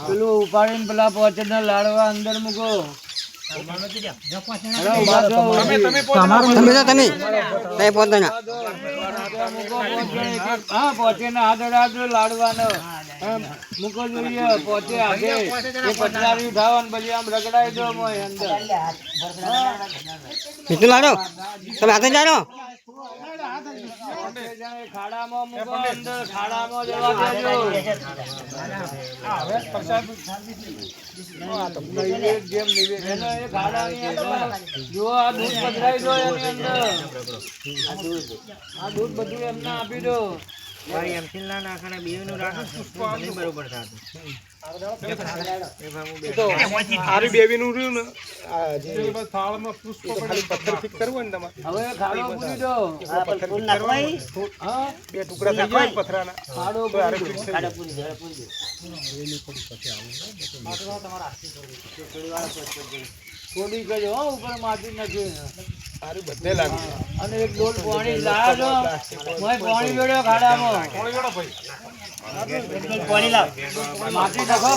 પેલું ઉપાડીને પેલા પોચના લાડવા અંદર મૂકો. લાડવાનો મૂકો જોઈએ પોચે આગે પચનારી ઉઠાવવાનું પછી આમ રગડાઈ દો અંદર. ખાડામાં મૂકો અંદર ખાડામાં જવા દેજો. જો આ દૂધ પધરાઈ દો એની અંદર. આ દૂધ બધું એમને આપી દો. બરોબર પથ્થર ફિટ કરવું ને તમારે. હવે ખાડો પૂરી દો. બે ટુકડા પથરાના થોડી કરજો ઉપર માટી નાખી બધે લાગે. અને એક ડોલ પાણી લાવો. પાણી વેડ્યો ખાડામાં. પાણી લાવ માટી નાખો.